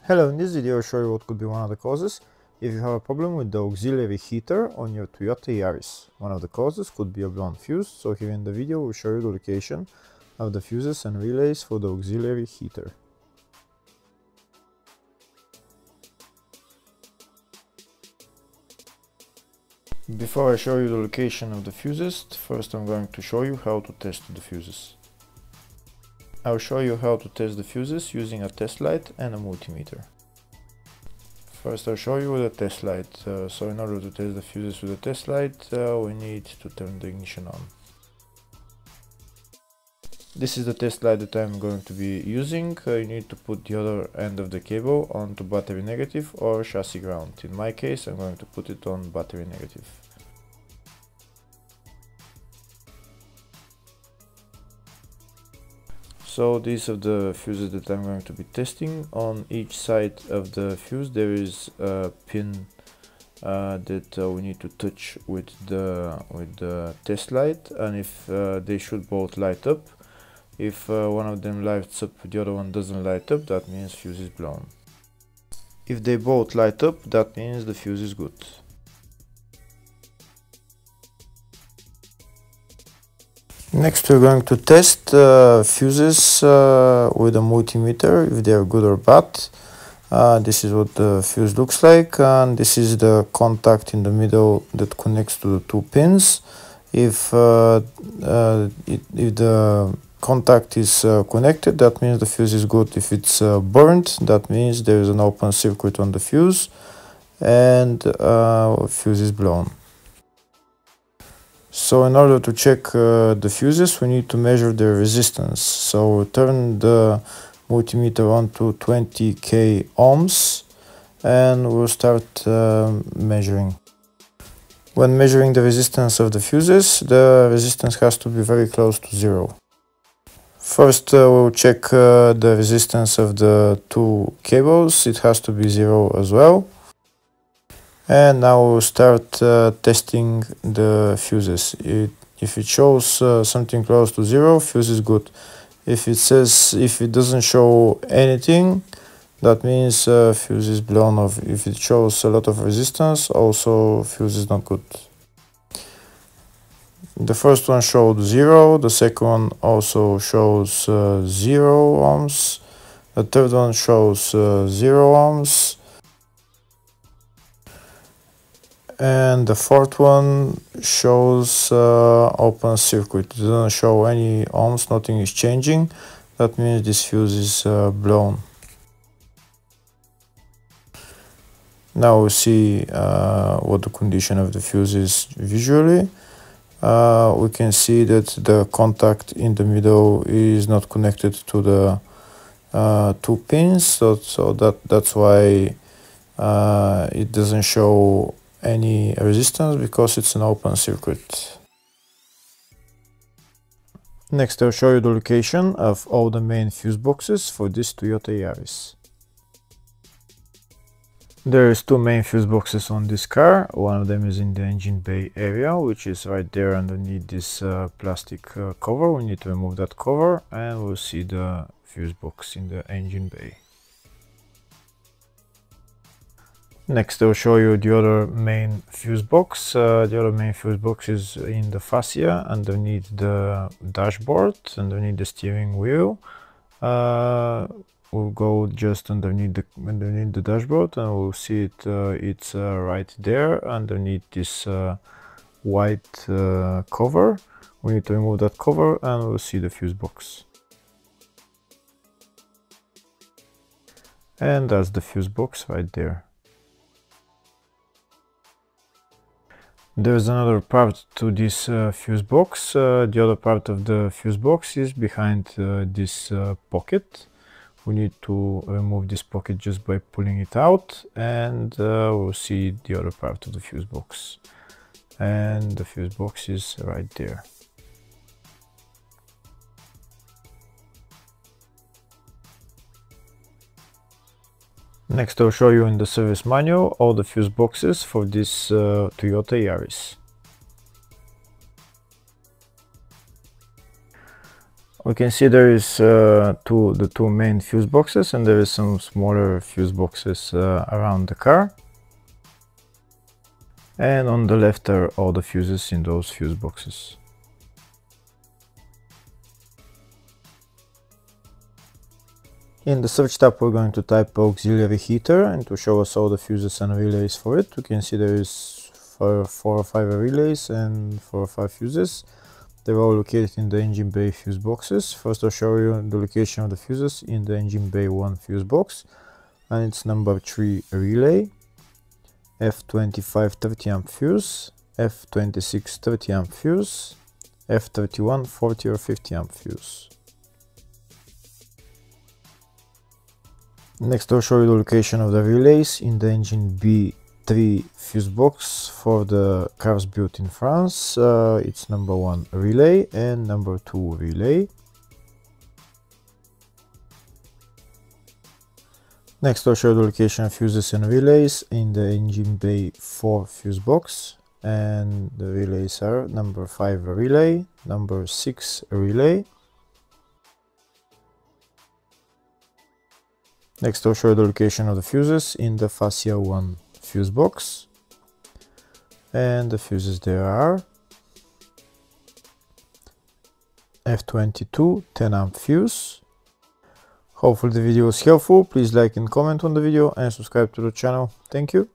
Hello, in this video I'll show you what could be one of the causes if you have a problem with the auxiliary heater on your Toyota Yaris. One of the causes could be a blown fuse, so here in the video we'll show you the location of the fuses and relays for the auxiliary heater. Before I show you the location of the fuses, first I'm going to show you how to test the fuses. I'll show you how to test the fuses using a test light and a multimeter. First I'll show you with a test light. So in order to test the fuses with a test light, we need to turn the ignition on. This is the test light that I'm going to be using. You need to put the other end of the cable onto battery negative or chassis ground. In my case I'm going to put it on battery negative. So these are the fuses that I'm going to be testing. On each side of the fuse there is a pin that we need to touch with the test light, and if they should both light up. If one of them lights up, the other one doesn't light up, that means fuse is blown. If they both light up, that means the fuse is good. Next we're going to test fuses with a multimeter, if they are good or bad. This is what the fuse looks like, and this is the contact in the middle that connects to the two pins. If the contact is connected, that means the fuse is good. If it's burnt, that means there is an open circuit on the fuse and fuse is blown. So in order to check the fuses, we need to measure the resistance. So turn the multimeter on to 20k ohms and we'll start measuring. When measuring the resistance of the fuses, the resistance has to be very close to zero. First we'll check the resistance of the two cables. It has to be zero as well. And now we'll start testing the fuses. If it shows something close to zero, fuse is good. If it doesn't show anything, that means fuse is blown off. If it shows a lot of resistance, also fuse is not good. The first one showed 0, the second one also shows 0 ohms, the third one shows 0 ohms, and the fourth one shows open circuit. It doesn't show any ohms, nothing is changing. That means this fuse is blown. Now we see what the condition of the fuse is visually. We can see that the contact in the middle is not connected to the two pins, so that's why it doesn't show any resistance, because it's an open circuit. Next I'll show you the location of all the main fuse boxes for this Toyota Yaris. There is two main fuse boxes on this car. One of them is in the engine bay area, which is right there underneath this plastic cover. We need to remove that cover and we'll see the fuse box in the engine bay. Next I'll show you the other main fuse box. The other main fuse box is in the fascia underneath the dashboard, underneath the steering wheel. We'll go just underneath the dashboard and we'll see it. It's right there underneath this white cover. We need to remove that cover and we'll see the fuse box. And that's the fuse box right there. There's another part to this fuse box. The other part of the fuse box is behind this pocket. We need to remove this pocket just by pulling it out, and we'll see the other part of the fuse box. And the fuse box is right there. Next I'll show you in the service manual all the fuse boxes for this Toyota Yaris. We can see there is the two main fuse boxes, and there is some smaller fuse boxes around the car. And on the left are all the fuses in those fuse boxes. In the search tab we're going to type auxiliary heater, and to show us all the fuses and relays for it, we can see there is 4 or 5 relays and 4 or 5 fuses. They're all located in the engine bay fuse boxes. First I'll show you the location of the fuses in the engine bay 1 fuse box, and it's number 3 relay, F25 30 amp fuse, F26 30 amp fuse, F31 40 or 50 amp fuse. Next I'll show you the location of the relays in the engine B3 fuse box for the cars built in France. It's number 1 relay and number 2 relay. Next I'll show you the location of fuses and relays in the engine bay 4 fuse box, and the relays are number 5 relay, number 6 relay. Next I'll show you the location of the fuses in the fascia 1 fuse box, and the fuses there are F22 10 amp fuse. Hopefully the video was helpful. Please like and comment on the video and subscribe to the channel. Thank you.